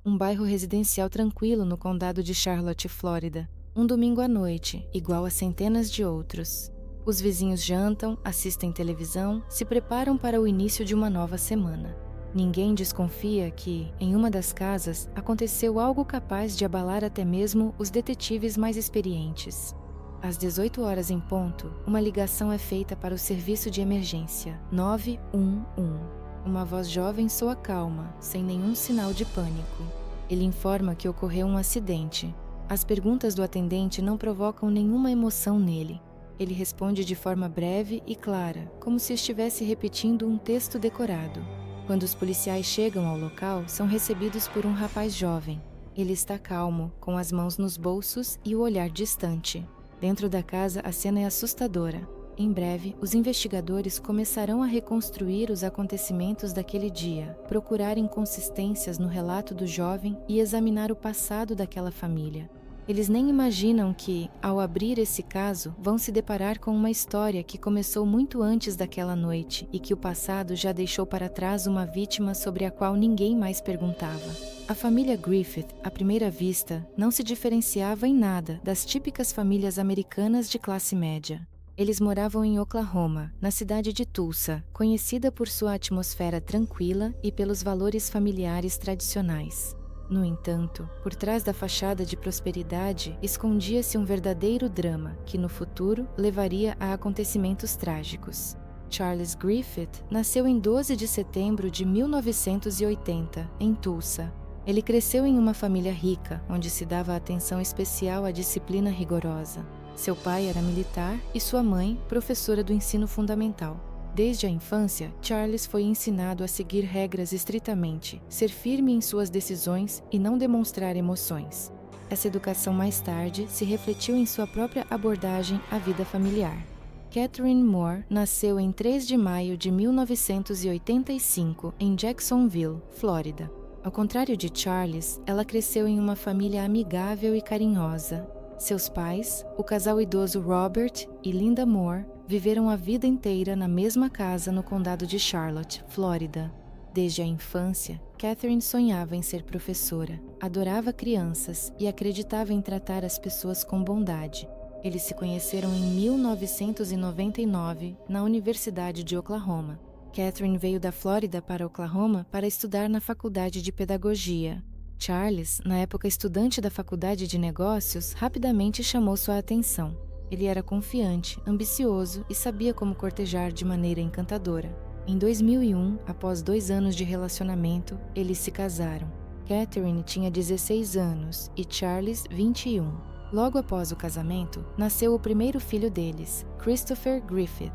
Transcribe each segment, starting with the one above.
um bairro residencial tranquilo no condado de Charlotte, Flórida. Um domingo à noite, igual a centenas de outros. Os vizinhos jantam, assistem televisão, se preparam para o início de uma nova semana. Ninguém desconfia que, em uma das casas, aconteceu algo capaz de abalar até mesmo os detetives mais experientes. Às 18 horas em ponto, uma ligação é feita para o serviço de emergência 911. Uma voz jovem soa calma, sem nenhum sinal de pânico. Ele informa que ocorreu um acidente. As perguntas do atendente não provocam nenhuma emoção nele. Ele responde de forma breve e clara, como se estivesse repetindo um texto decorado. Quando os policiais chegam ao local, são recebidos por um rapaz jovem. Ele está calmo, com as mãos nos bolsos e o olhar distante. Dentro da casa, a cena é assustadora. Em breve, os investigadores começarão a reconstruir os acontecimentos daquele dia, procurar inconsistências no relato do jovem e examinar o passado daquela família. Eles nem imaginam que, ao abrir esse caso, vão se deparar com uma história que começou muito antes daquela noite e que o passado já deixou para trás uma vítima sobre a qual ninguém mais perguntava. A família Griffith, à primeira vista, não se diferenciava em nada das típicas famílias americanas de classe média. Eles moravam em Oklahoma, na cidade de Tulsa, conhecida por sua atmosfera tranquila e pelos valores familiares tradicionais. No entanto, por trás da fachada de prosperidade, escondia-se um verdadeiro drama que, no futuro, levaria a acontecimentos trágicos. Charles Griffith nasceu em 12 de setembro de 1980, em Tulsa. Ele cresceu em uma família rica, onde se dava atenção especial à disciplina rigorosa. Seu pai era militar e sua mãe, professora do ensino fundamental. Desde a infância, Charles foi ensinado a seguir regras estritamente, ser firme em suas decisões e não demonstrar emoções. Essa educação mais tarde se refletiu em sua própria abordagem à vida familiar. Catherine Moore nasceu em 3 de maio de 1985 em Jacksonville, Flórida. Ao contrário de Charles, ela cresceu em uma família amigável e carinhosa. Seus pais, o casal idoso Robert e Linda Moore, viveram a vida inteira na mesma casa no condado de Charlotte, Flórida. Desde a infância, Catherine sonhava em ser professora, adorava crianças e acreditava em tratar as pessoas com bondade. Eles se conheceram em 1999, na Universidade de Oklahoma. Catherine veio da Flórida para Oklahoma para estudar na Faculdade de Pedagogia. Charles, na época estudante da Faculdade de Negócios, rapidamente chamou sua atenção. Ele era confiante, ambicioso e sabia como cortejar de maneira encantadora. Em 2001, após 2 anos de relacionamento, eles se casaram. Catherine tinha 16 anos e Charles 21. Logo após o casamento, nasceu o primeiro filho deles, Christopher Griffith.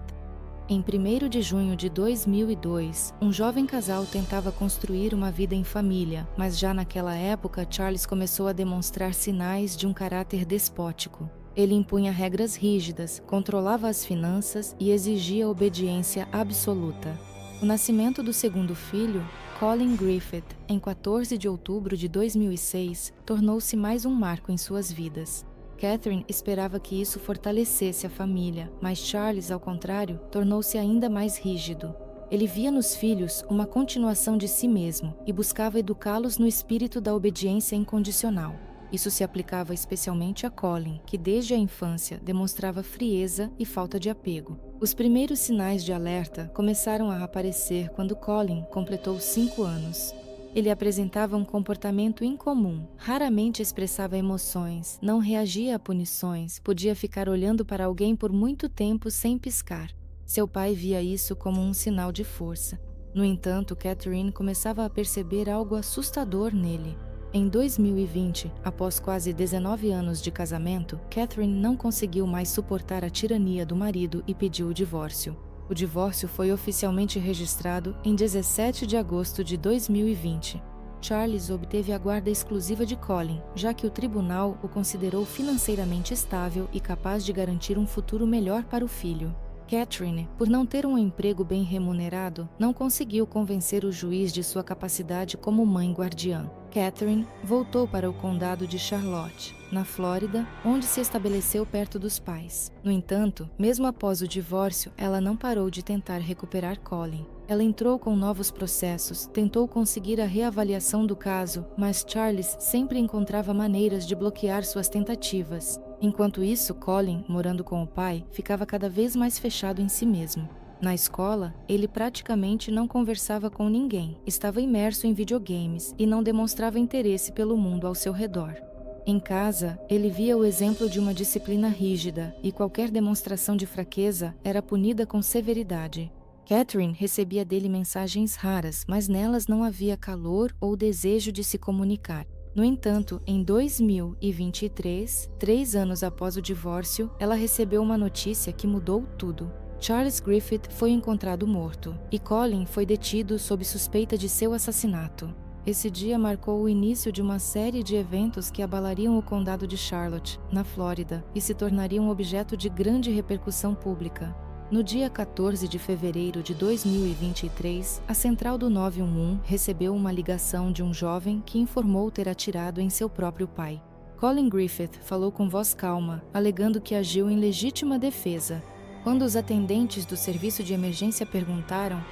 Em 1º de junho de 2002, um jovem casal tentava construir uma vida em família, mas já naquela época Charles começou a demonstrar sinais de um caráter despótico. Ele impunha regras rígidas, controlava as finanças e exigia obediência absoluta. O nascimento do segundo filho, Colin Griffith, em 14 de outubro de 2006, tornou-se mais um marco em suas vidas. Catherine esperava que isso fortalecesse a família, mas Charles, ao contrário, tornou-se ainda mais rígido. Ele via nos filhos uma continuação de si mesmo e buscava educá-los no espírito da obediência incondicional. Isso se aplicava especialmente a Colin, que desde a infância demonstrava frieza e falta de apego. Os primeiros sinais de alerta começaram a aparecer quando Colin completou 5 anos. Ele apresentava um comportamento incomum, raramente expressava emoções, não reagia a punições, podia ficar olhando para alguém por muito tempo sem piscar. Seu pai via isso como um sinal de força. No entanto, Catherine começava a perceber algo assustador nele. Em 2020, após quase 19 anos de casamento, Catherine não conseguiu mais suportar a tirania do marido e pediu o divórcio. O divórcio foi oficialmente registrado em 17 de agosto de 2020. Charles obteve a guarda exclusiva de Colin, já que o tribunal o considerou financeiramente estável e capaz de garantir um futuro melhor para o filho. Catherine, por não ter um emprego bem remunerado, não conseguiu convencer o juiz de sua capacidade como mãe guardiã. Catherine voltou para o condado de Charlotte, na Flórida, onde se estabeleceu perto dos pais. No entanto, mesmo após o divórcio, ela não parou de tentar recuperar Colin. Ela entrou com novos processos, tentou conseguir a reavaliação do caso, mas Charles sempre encontrava maneiras de bloquear suas tentativas. Enquanto isso, Colin, morando com o pai, ficava cada vez mais fechado em si mesmo. Na escola, ele praticamente não conversava com ninguém, estava imerso em videogames e não demonstrava interesse pelo mundo ao seu redor. Em casa, ele via o exemplo de uma disciplina rígida e qualquer demonstração de fraqueza era punida com severidade. Catherine recebia dele mensagens raras, mas nelas não havia calor ou desejo de se comunicar. No entanto, em 2023, 3 anos após o divórcio, ela recebeu uma notícia que mudou tudo. Charles Griffith foi encontrado morto e Colin foi detido sob suspeita de seu assassinato. Esse dia marcou o início de uma série de eventos que abalariam o condado de Charlotte, na Flórida, e se tornariam objeto de grande repercussão pública. No dia 14 de fevereiro de 2023, a central do 911 recebeu uma ligação de um jovem que informou ter atirado em seu próprio pai. Colin Griffith falou com voz calma, alegando que agiu em legítima defesa. Quando os atendentes do serviço de emergência perguntaram: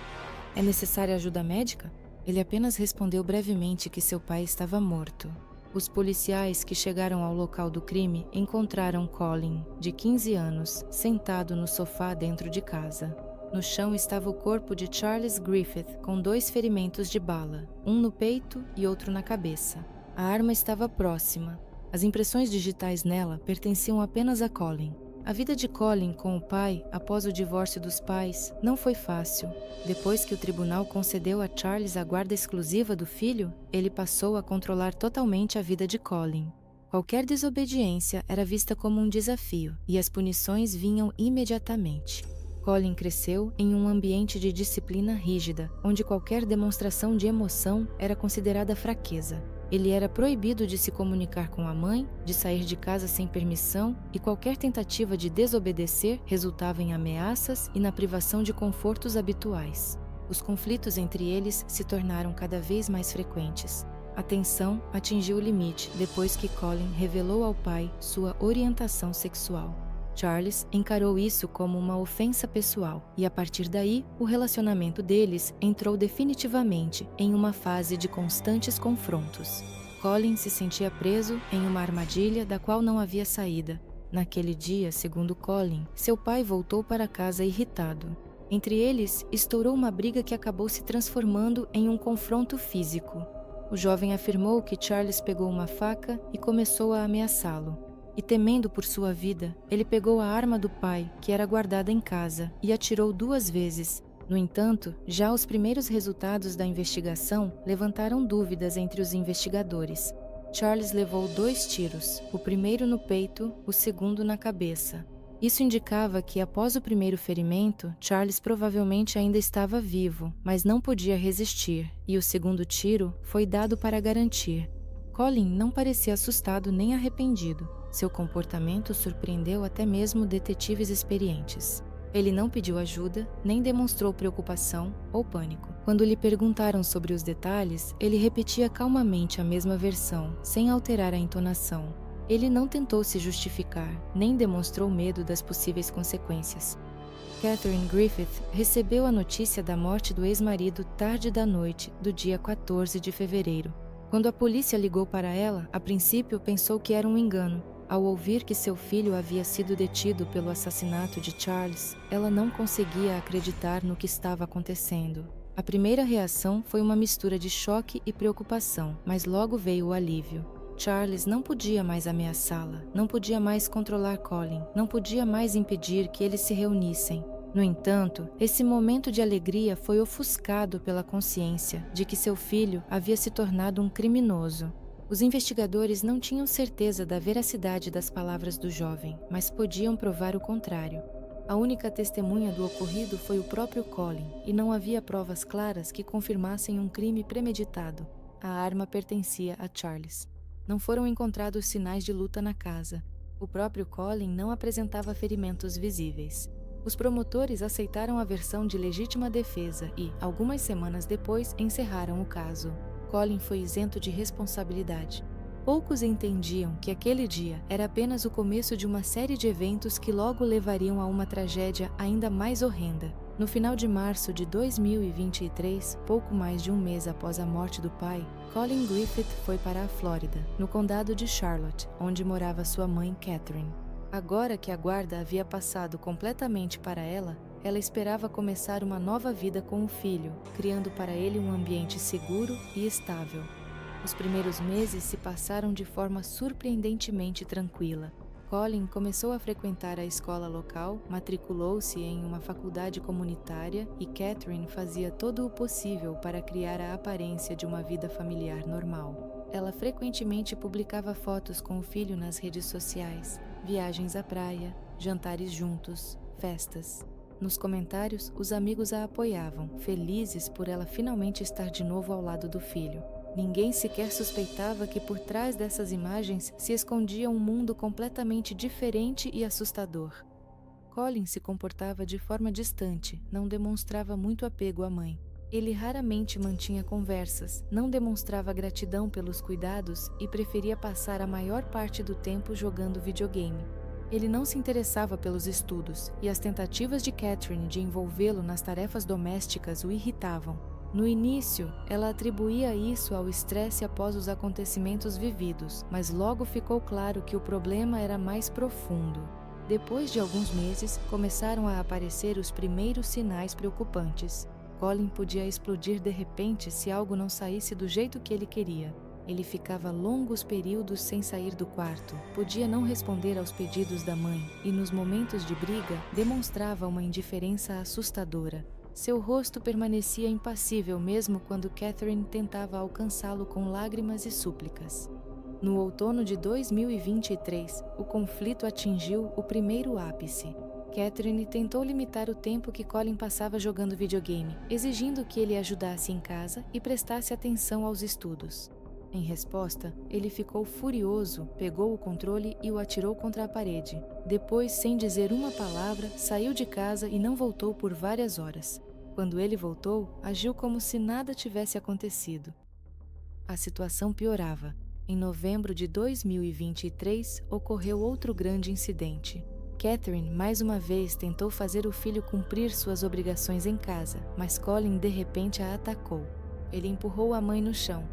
"É necessária ajuda médica?", ele apenas respondeu brevemente que seu pai estava morto. Os policiais que chegaram ao local do crime encontraram Colin, de 15 anos, sentado no sofá dentro de casa. No chão estava o corpo de Charles Griffith, com 2 ferimentos de bala, um no peito e outro na cabeça. A arma estava próxima. As impressões digitais nela pertenciam apenas a Colin. A vida de Colin com o pai, após o divórcio dos pais, não foi fácil. Depois que o tribunal concedeu a Charles a guarda exclusiva do filho, ele passou a controlar totalmente a vida de Colin. Qualquer desobediência era vista como um desafio e as punições vinham imediatamente. Colin cresceu em um ambiente de disciplina rígida, onde qualquer demonstração de emoção era considerada fraqueza. Ele era proibido de se comunicar com a mãe, de sair de casa sem permissão, e qualquer tentativa de desobedecer resultava em ameaças e na privação de confortos habituais. Os conflitos entre eles se tornaram cada vez mais frequentes. A tensão atingiu o limite depois que Colin revelou ao pai sua orientação sexual. Charles encarou isso como uma ofensa pessoal e, a partir daí, o relacionamento deles entrou definitivamente em uma fase de constantes confrontos. Colin se sentia preso em uma armadilha da qual não havia saída. Naquele dia, segundo Colin, seu pai voltou para casa irritado. Entre eles, estourou uma briga que acabou se transformando em um confronto físico. O jovem afirmou que Charles pegou uma faca e começou a ameaçá-lo. E temendo por sua vida, ele pegou a arma do pai, que era guardada em casa, e atirou 2 vezes. No entanto, já os primeiros resultados da investigação levantaram dúvidas entre os investigadores. Charles levou 2 tiros, o primeiro no peito, o segundo na cabeça. Isso indicava que, após o primeiro ferimento, Charles provavelmente ainda estava vivo, mas não podia resistir, e o segundo tiro foi dado para garantir. Colin não parecia assustado nem arrependido. Seu comportamento surpreendeu até mesmo detetives experientes. Ele não pediu ajuda, nem demonstrou preocupação ou pânico. Quando lhe perguntaram sobre os detalhes, ele repetia calmamente a mesma versão, sem alterar a entonação. Ele não tentou se justificar, nem demonstrou medo das possíveis consequências. Catherine Griffith recebeu a notícia da morte do ex-marido tarde da noite do dia 14 de fevereiro. Quando a polícia ligou para ela, a princípio pensou que era um engano. Ao ouvir que seu filho havia sido detido pelo assassinato de Charles, ela não conseguia acreditar no que estava acontecendo. A primeira reação foi uma mistura de choque e preocupação, mas logo veio o alívio. Charles não podia mais ameaçá-la, não podia mais controlar Colin, não podia mais impedir que eles se reunissem. No entanto, esse momento de alegria foi ofuscado pela consciência de que seu filho havia se tornado um criminoso. Os investigadores não tinham certeza da veracidade das palavras do jovem, mas podiam provar o contrário. A única testemunha do ocorrido foi o próprio Colin, e não havia provas claras que confirmassem um crime premeditado. A arma pertencia a Charles. Não foram encontrados sinais de luta na casa. O próprio Colin não apresentava ferimentos visíveis. Os promotores aceitaram a versão de legítima defesa e, algumas semanas depois, encerraram o caso. Colin foi isento de responsabilidade. Poucos entendiam que aquele dia era apenas o começo de uma série de eventos que logo levariam a uma tragédia ainda mais horrenda. No final de março de 2023, pouco mais de um mês após a morte do pai, Colin Griffith foi para a Flórida, no condado de Charlotte, onde morava sua mãe, Catherine. Agora que a guarda havia passado completamente para ela esperava começar uma nova vida com o filho, criando para ele um ambiente seguro e estável. Os primeiros meses se passaram de forma surpreendentemente tranquila. Colin começou a frequentar a escola local, matriculou-se em uma faculdade comunitária e Catherine fazia todo o possível para criar a aparência de uma vida familiar normal. Ela frequentemente publicava fotos com o filho nas redes sociais, viagens à praia, jantares juntos, festas. Nos comentários, os amigos a apoiavam, felizes por ela finalmente estar de novo ao lado do filho. Ninguém sequer suspeitava que por trás dessas imagens se escondia um mundo completamente diferente e assustador. Colin se comportava de forma distante, não demonstrava muito apego à mãe. Ele raramente mantinha conversas, não demonstrava gratidão pelos cuidados e preferia passar a maior parte do tempo jogando videogame. Ele não se interessava pelos estudos, e as tentativas de Catherine de envolvê-lo nas tarefas domésticas o irritavam. No início, ela atribuía isso ao estresse após os acontecimentos vividos, mas logo ficou claro que o problema era mais profundo. Depois de alguns meses, começaram a aparecer os primeiros sinais preocupantes. Colin podia explodir de repente se algo não saísse do jeito que ele queria. Ele ficava longos períodos sem sair do quarto, podia não responder aos pedidos da mãe e, nos momentos de briga, demonstrava uma indiferença assustadora. Seu rosto permanecia impassível mesmo quando Catherine tentava alcançá-lo com lágrimas e súplicas. No outono de 2023, o conflito atingiu o primeiro ápice. Catherine tentou limitar o tempo que Colin passava jogando videogame, exigindo que ele ajudasse em casa e prestasse atenção aos estudos. Em resposta, ele ficou furioso, pegou o controle e o atirou contra a parede. Depois, sem dizer uma palavra, saiu de casa e não voltou por várias horas. Quando ele voltou, agiu como se nada tivesse acontecido. A situação piorava. Em novembro de 2023, ocorreu outro grande incidente. Catherine, mais uma vez, tentou fazer o filho cumprir suas obrigações em casa, mas Colin de repente a atacou. Ele empurrou a mãe no chão.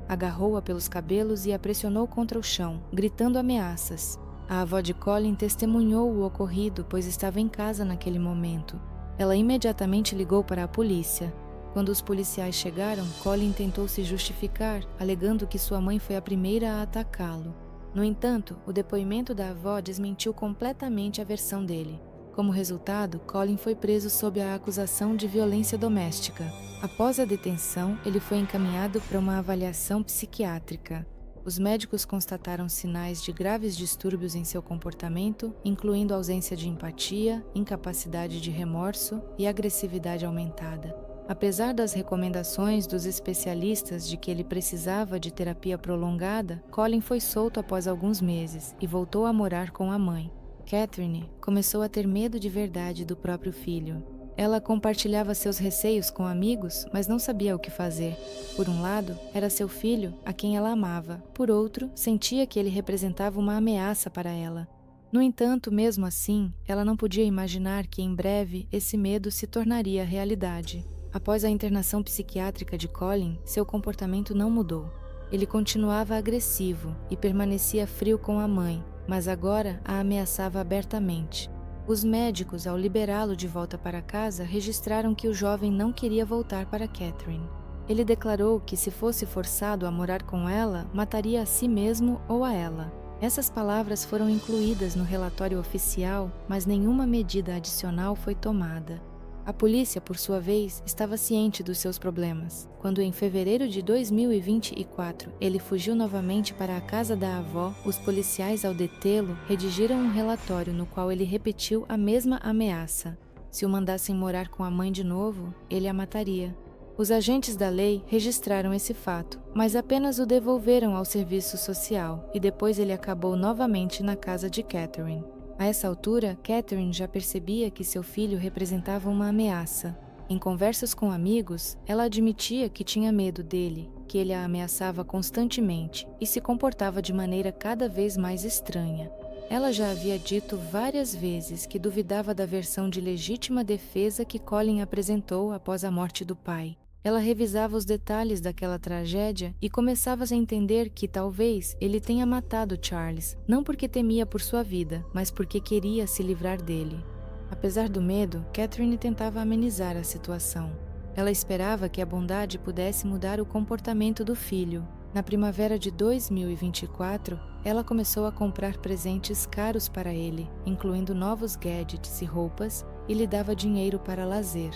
Agarrou-a pelos cabelos e a pressionou contra o chão, gritando ameaças. A avó de Colin testemunhou o ocorrido, pois estava em casa naquele momento. Ela imediatamente ligou para a polícia. Quando os policiais chegaram, Colin tentou se justificar, alegando que sua mãe foi a primeira a atacá-lo. No entanto, o depoimento da avó desmentiu completamente a versão dele. Como resultado, Colin foi preso sob a acusação de violência doméstica. Após a detenção, ele foi encaminhado para uma avaliação psiquiátrica. Os médicos constataram sinais de graves distúrbios em seu comportamento, incluindo ausência de empatia, incapacidade de remorso e agressividade aumentada. Apesar das recomendações dos especialistas de que ele precisava de terapia prolongada, Colin foi solto após alguns meses e voltou a morar com a mãe. Catherine começou a ter medo de verdade do próprio filho. Ela compartilhava seus receios com amigos, mas não sabia o que fazer. Por um lado, era seu filho, a quem ela amava. Por outro, sentia que ele representava uma ameaça para ela. No entanto, mesmo assim, ela não podia imaginar que em breve esse medo se tornaria realidade. Após a internação psiquiátrica de Colin, seu comportamento não mudou. Ele continuava agressivo e permanecia frio com a mãe, mas agora a ameaçava abertamente. Os médicos, ao liberá-lo de volta para casa, registraram que o jovem não queria voltar para Catherine. Ele declarou que, se fosse forçado a morar com ela, mataria a si mesmo ou a ela. Essas palavras foram incluídas no relatório oficial, mas nenhuma medida adicional foi tomada. A polícia, por sua vez, estava ciente dos seus problemas. Quando, em fevereiro de 2024, ele fugiu novamente para a casa da avó, os policiais, ao detê-lo, redigiram um relatório no qual ele repetiu a mesma ameaça. Se o mandassem morar com a mãe de novo, ele a mataria. Os agentes da lei registraram esse fato, mas apenas o devolveram ao serviço social, e depois ele acabou novamente na casa de Catherine. A essa altura, Catherine já percebia que seu filho representava uma ameaça. Em conversas com amigos, ela admitia que tinha medo dele, que ele a ameaçava constantemente e se comportava de maneira cada vez mais estranha. Ela já havia dito várias vezes que duvidava da versão de legítima defesa que Colin apresentou após a morte do pai. Ela revisava os detalhes daquela tragédia e começava a entender que talvez ele tenha matado Charles, não porque temia por sua vida, mas porque queria se livrar dele. Apesar do medo, Catherine tentava amenizar a situação. Ela esperava que a bondade pudesse mudar o comportamento do filho. Na primavera de 2024, ela começou a comprar presentes caros para ele, incluindo novos gadgets e roupas, e lhe dava dinheiro para lazer.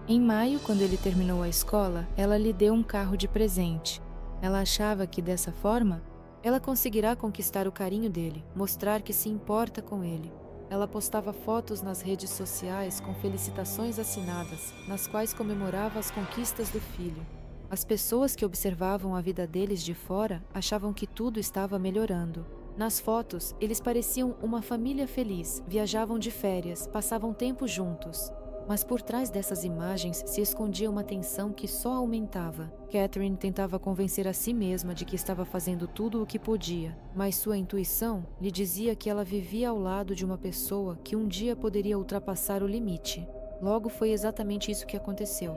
Em maio, quando ele terminou a escola, ela lhe deu um carro de presente. Ela achava que, dessa forma, ela conseguirá conquistar o carinho dele, mostrar que se importa com ele. Ela postava fotos nas redes sociais com felicitações assinadas, nas quais comemorava as conquistas do filho. As pessoas que observavam a vida deles de fora achavam que tudo estava melhorando. Nas fotos, eles pareciam uma família feliz, viajavam de férias, passavam tempo juntos. Mas por trás dessas imagens se escondia uma tensão que só aumentava. Catherine tentava convencer a si mesma de que estava fazendo tudo o que podia, mas sua intuição lhe dizia que ela vivia ao lado de uma pessoa que um dia poderia ultrapassar o limite. Logo, foi exatamente isso que aconteceu.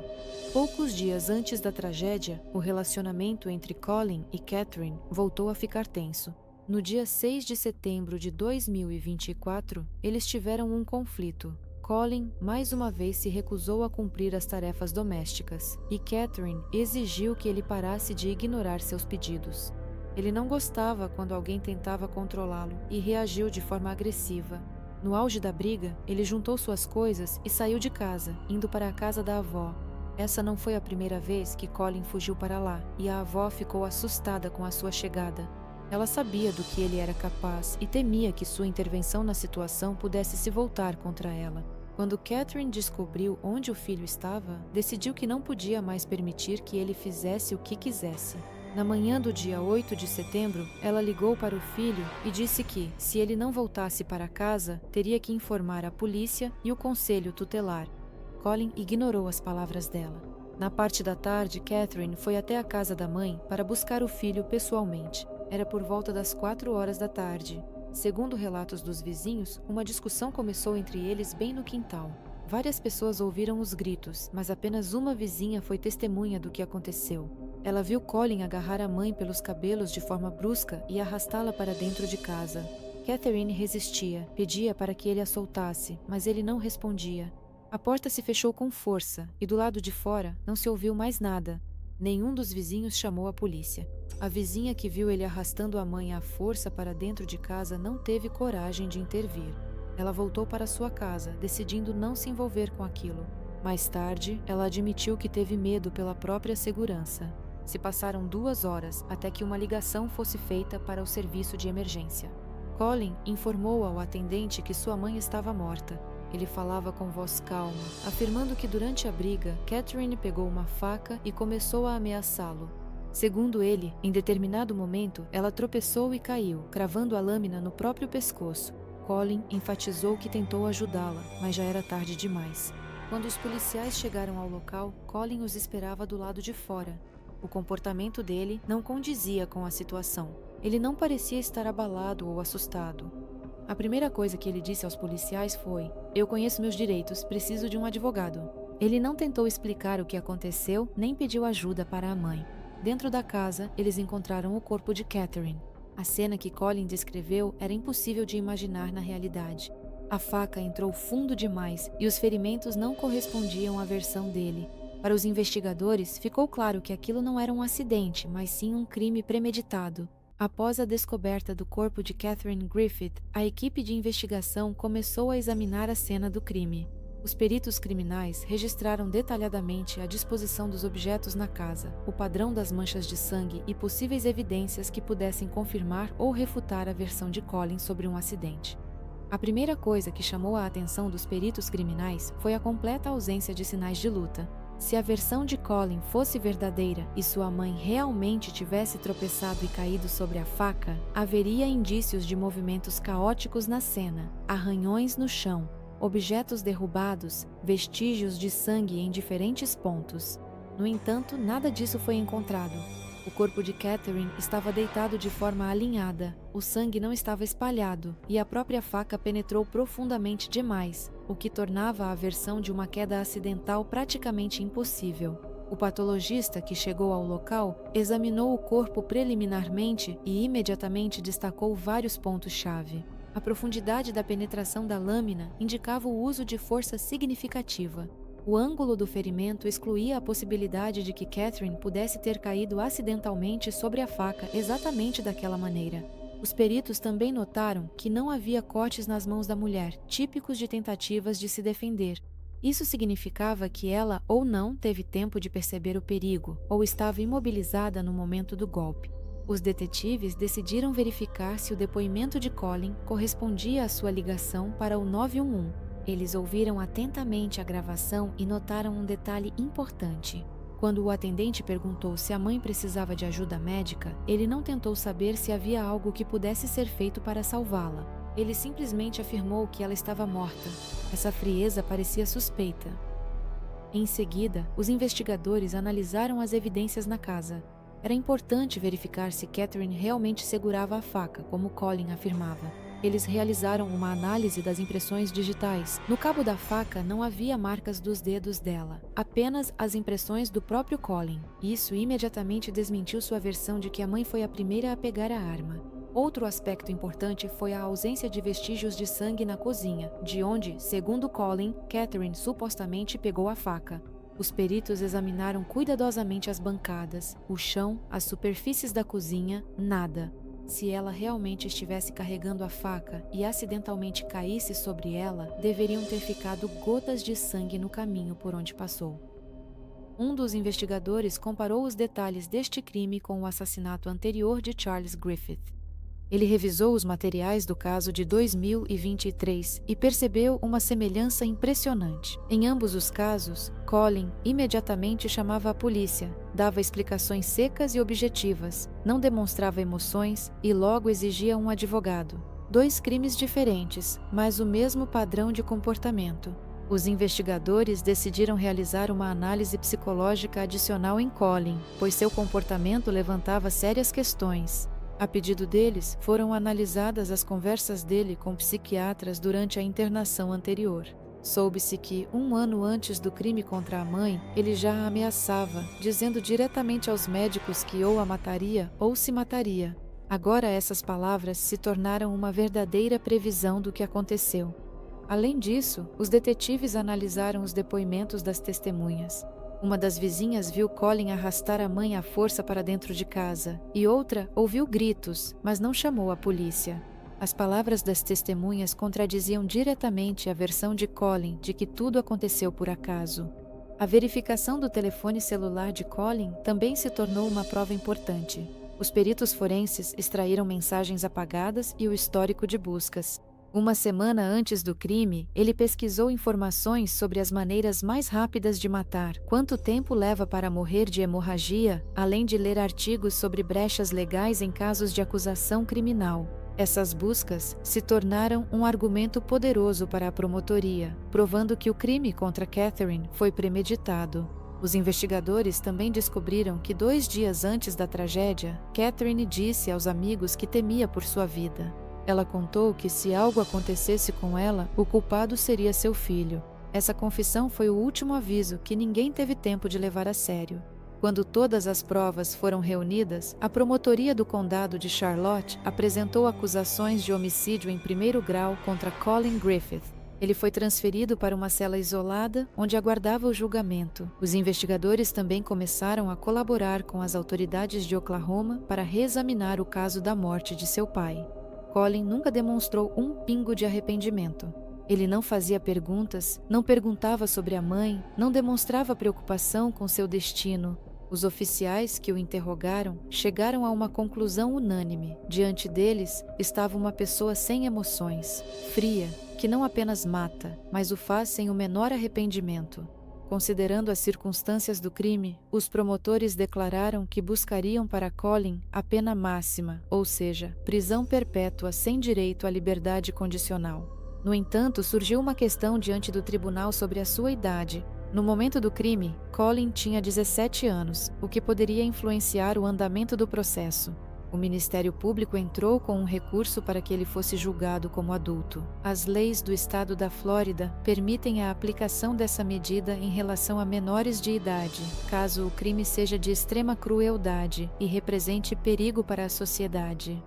Poucos dias antes da tragédia, o relacionamento entre Colin e Catherine voltou a ficar tenso. No dia 6 de setembro de 2024, eles tiveram um conflito. Colin, mais uma vez, se recusou a cumprir as tarefas domésticas, e Catherine exigiu que ele parasse de ignorar seus pedidos. Ele não gostava quando alguém tentava controlá-lo e reagiu de forma agressiva. No auge da briga, ele juntou suas coisas e saiu de casa, indo para a casa da avó. Essa não foi a primeira vez que Colin fugiu para lá, e a avó ficou assustada com a sua chegada. Ela sabia do que ele era capaz e temia que sua intervenção na situação pudesse se voltar contra ela. Quando Catherine descobriu onde o filho estava, decidiu que não podia mais permitir que ele fizesse o que quisesse. Na manhã do dia 8 de setembro, ela ligou para o filho e disse que, se ele não voltasse para casa, teria que informar a polícia e o conselho tutelar. Colin ignorou as palavras dela. Na parte da tarde, Catherine foi até a casa da mãe para buscar o filho pessoalmente. Era por volta das 4 horas da tarde. Segundo relatos dos vizinhos, uma discussão começou entre eles bem no quintal. Várias pessoas ouviram os gritos, mas apenas uma vizinha foi testemunha do que aconteceu. Ela viu Colin agarrar a mãe pelos cabelos de forma brusca e arrastá-la para dentro de casa. Catherine resistia, pedia para que ele a soltasse, mas ele não respondia. A porta se fechou com força e do lado de fora não se ouviu mais nada. Nenhum dos vizinhos chamou a polícia. A vizinha que viu ele arrastando a mãe à força para dentro de casa não teve coragem de intervir. Ela voltou para sua casa, decidindo não se envolver com aquilo. Mais tarde, ela admitiu que teve medo pela própria segurança. Se passaram 2 horas até que uma ligação fosse feita para o serviço de emergência. Colin informou ao atendente que sua mãe estava morta. Ele falava com voz calma, afirmando que durante a briga, Catherine pegou uma faca e começou a ameaçá-lo. Segundo ele, em determinado momento, ela tropeçou e caiu, cravando a lâmina no próprio pescoço. Colin enfatizou que tentou ajudá-la, mas já era tarde demais. Quando os policiais chegaram ao local, Colin os esperava do lado de fora. O comportamento dele não condizia com a situação. Ele não parecia estar abalado ou assustado. A primeira coisa que ele disse aos policiais foi: "Eu conheço meus direitos, preciso de um advogado." Ele não tentou explicar o que aconteceu, nem pediu ajuda para a mãe. Dentro da casa, eles encontraram o corpo de Catherine. A cena que Colin descreveu era impossível de imaginar na realidade. A faca entrou fundo demais e os ferimentos não correspondiam à versão dele. Para os investigadores, ficou claro que aquilo não era um acidente, mas sim um crime premeditado. Após a descoberta do corpo de Catherine Griffith, a equipe de investigação começou a examinar a cena do crime. Os peritos criminais registraram detalhadamente a disposição dos objetos na casa, o padrão das manchas de sangue e possíveis evidências que pudessem confirmar ou refutar a versão de Colin sobre um acidente. A primeira coisa que chamou a atenção dos peritos criminais foi a completa ausência de sinais de luta. Se a versão de Colin fosse verdadeira e sua mãe realmente tivesse tropeçado e caído sobre a faca, haveria indícios de movimentos caóticos na cena, arranhões no chão, objetos derrubados, vestígios de sangue em diferentes pontos. No entanto, nada disso foi encontrado. O corpo de Catherine estava deitado de forma alinhada, o sangue não estava espalhado e a própria faca penetrou profundamente demais, o que tornava a versão de uma queda acidental praticamente impossível. O patologista que chegou ao local examinou o corpo preliminarmente e imediatamente destacou vários pontos-chave. A profundidade da penetração da lâmina indicava o uso de força significativa. O ângulo do ferimento excluía a possibilidade de que Catherine pudesse ter caído acidentalmente sobre a faca exatamente daquela maneira. Os peritos também notaram que não havia cortes nas mãos da mulher, típicos de tentativas de se defender. Isso significava que ela ou não teve tempo de perceber o perigo, ou estava imobilizada no momento do golpe. Os detetives decidiram verificar se o depoimento de Colin correspondia à sua ligação para o 911. Eles ouviram atentamente a gravação e notaram um detalhe importante. Quando o atendente perguntou se a mãe precisava de ajuda médica, ele não tentou saber se havia algo que pudesse ser feito para salvá-la. Ele simplesmente afirmou que ela estava morta. Essa frieza parecia suspeita. Em seguida, os investigadores analisaram as evidências na casa. Era importante verificar se Catherine realmente segurava a faca, como Colin afirmava. Eles realizaram uma análise das impressões digitais. No cabo da faca não havia marcas dos dedos dela, apenas as impressões do próprio Colin. Isso imediatamente desmentiu sua versão de que a mãe foi a primeira a pegar a arma. Outro aspecto importante foi a ausência de vestígios de sangue na cozinha, de onde, segundo Colin, Catherine supostamente pegou a faca. Os peritos examinaram cuidadosamente as bancadas, o chão, as superfícies da cozinha, nada. Se ela realmente estivesse carregando a faca e acidentalmente caísse sobre ela, deveriam ter ficado gotas de sangue no caminho por onde passou. Um dos investigadores comparou os detalhes deste crime com o assassinato anterior de Charles Griffith. Ele revisou os materiais do caso de 2023 e percebeu uma semelhança impressionante. Em ambos os casos, Colin imediatamente chamava a polícia, dava explicações secas e objetivas, não demonstrava emoções e logo exigia um advogado. 2 crimes diferentes, mas o mesmo padrão de comportamento. Os investigadores decidiram realizar uma análise psicológica adicional em Colin, pois seu comportamento levantava sérias questões. A pedido deles, foram analisadas as conversas dele com psiquiatras durante a internação anterior. Soube-se que, 1 ano antes do crime contra a mãe, ele já a ameaçava, dizendo diretamente aos médicos que ou a mataria ou se mataria. Agora essas palavras se tornaram uma verdadeira previsão do que aconteceu. Além disso, os detetives analisaram os depoimentos das testemunhas. Uma das vizinhas viu Colin arrastar a mãe à força para dentro de casa, e outra ouviu gritos, mas não chamou a polícia. As palavras das testemunhas contradiziam diretamente a versão de Colin de que tudo aconteceu por acaso. A verificação do telefone celular de Colin também se tornou uma prova importante. Os peritos forenses extraíram mensagens apagadas e o histórico de buscas. Uma semana antes do crime, ele pesquisou informações sobre as maneiras mais rápidas de matar, quanto tempo leva para morrer de hemorragia, além de ler artigos sobre brechas legais em casos de acusação criminal. Essas buscas se tornaram um argumento poderoso para a promotoria, provando que o crime contra Catherine foi premeditado. Os investigadores também descobriram que 2 dias antes da tragédia, Catherine disse aos amigos que temia por sua vida. Ela contou que se algo acontecesse com ela, o culpado seria seu filho. Essa confissão foi o último aviso que ninguém teve tempo de levar a sério. Quando todas as provas foram reunidas, a promotoria do condado de Charlotte apresentou acusações de homicídio em 1º grau contra Colin Griffith. Ele foi transferido para uma cela isolada, onde aguardava o julgamento. Os investigadores também começaram a colaborar com as autoridades de Oklahoma para reexaminar o caso da morte de seu pai. Colin nunca demonstrou um pingo de arrependimento. Ele não fazia perguntas, não perguntava sobre a mãe, não demonstrava preocupação com seu destino. Os oficiais que o interrogaram chegaram a uma conclusão unânime. Diante deles estava uma pessoa sem emoções, fria, que não apenas mata, mas o faz sem o menor arrependimento. Considerando as circunstâncias do crime, os promotores declararam que buscariam para Colin a pena máxima, ou seja, prisão perpétua sem direito à liberdade condicional. No entanto, surgiu uma questão diante do tribunal sobre a sua idade. No momento do crime, Colin tinha 17 anos, o que poderia influenciar o andamento do processo. O Ministério Público entrou com um recurso para que ele fosse julgado como adulto. As leis do estado da Flórida permitem a aplicação dessa medida em relação a menores de idade, caso o crime seja de extrema crueldade e represente perigo para a sociedade.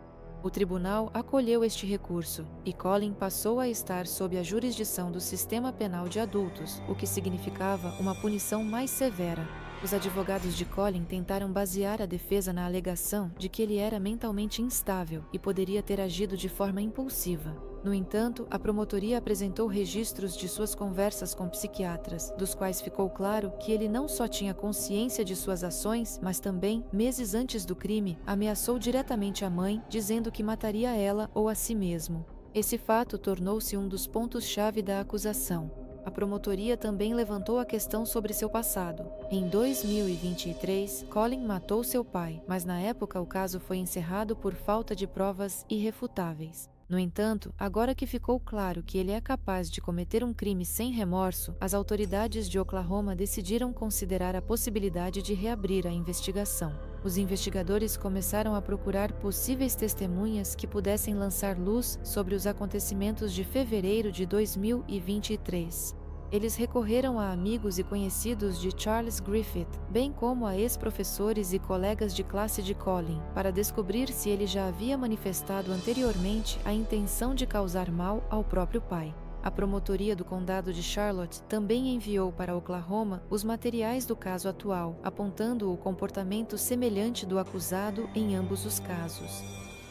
O tribunal acolheu este recurso e Colin passou a estar sob a jurisdição do sistema penal de adultos, o que significava uma punição mais severa. Os advogados de Colin tentaram basear a defesa na alegação de que ele era mentalmente instável e poderia ter agido de forma impulsiva. No entanto, a promotoria apresentou registros de suas conversas com psiquiatras, dos quais ficou claro que ele não só tinha consciência de suas ações, mas também, meses antes do crime, ameaçou diretamente a mãe, dizendo que mataria ela ou a si mesmo. Esse fato tornou-se um dos pontos-chave da acusação. A promotoria também levantou a questão sobre seu passado. Em 2023, Colin matou seu pai, mas na época o caso foi encerrado por falta de provas irrefutáveis. No entanto, agora que ficou claro que ele é capaz de cometer um crime sem remorso, as autoridades de Oklahoma decidiram considerar a possibilidade de reabrir a investigação. Os investigadores começaram a procurar possíveis testemunhas que pudessem lançar luz sobre os acontecimentos de fevereiro de 2023. Eles recorreram a amigos e conhecidos de Charles Griffith, bem como a ex-professores e colegas de classe de Colin, para descobrir se ele já havia manifestado anteriormente a intenção de causar mal ao próprio pai. A promotoria do condado de Charlotte também enviou para Oklahoma os materiais do caso atual, apontando o comportamento semelhante do acusado em ambos os casos.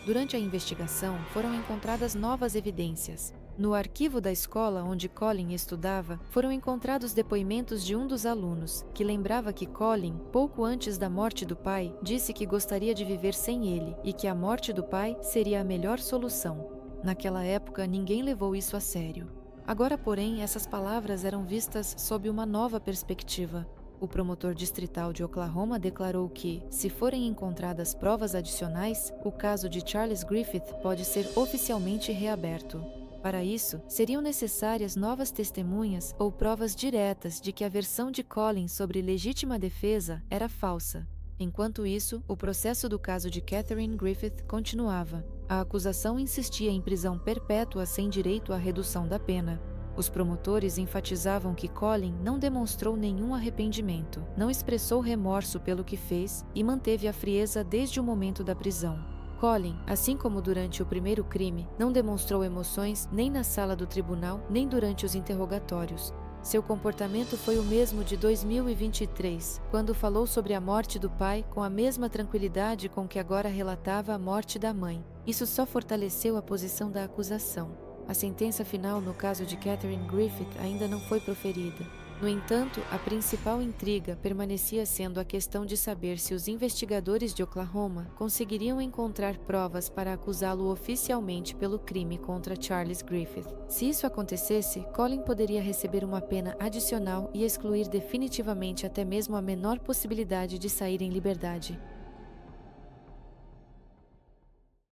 Durante a investigação, foram encontradas novas evidências. No arquivo da escola onde Colin estudava, foram encontrados depoimentos de um dos alunos, que lembrava que Colin, pouco antes da morte do pai, disse que gostaria de viver sem ele e que a morte do pai seria a melhor solução. Naquela época, ninguém levou isso a sério. Agora, porém, essas palavras eram vistas sob uma nova perspectiva. O promotor distrital de Oklahoma declarou que, se forem encontradas provas adicionais, o caso de Charles Griffith pode ser oficialmente reaberto. Para isso, seriam necessárias novas testemunhas ou provas diretas de que a versão de Colin sobre legítima defesa era falsa. Enquanto isso, o processo do caso de Catherine Griffith continuava. A acusação insistia em prisão perpétua sem direito à redução da pena. Os promotores enfatizavam que Colin não demonstrou nenhum arrependimento, não expressou remorso pelo que fez e manteve a frieza desde o momento da prisão. Colin, assim como durante o primeiro crime, não demonstrou emoções nem na sala do tribunal nem durante os interrogatórios. Seu comportamento foi o mesmo de 2023, quando falou sobre a morte do pai com a mesma tranquilidade com que agora relatava a morte da mãe. Isso só fortaleceu a posição da acusação. A sentença final no caso de Catherine Griffith ainda não foi proferida. No entanto, a principal intriga permanecia sendo a questão de saber se os investigadores de Oklahoma conseguiriam encontrar provas para acusá-lo oficialmente pelo crime contra Charles Griffith. Se isso acontecesse, Colin poderia receber uma pena adicional e excluir definitivamente até mesmo a menor possibilidade de sair em liberdade.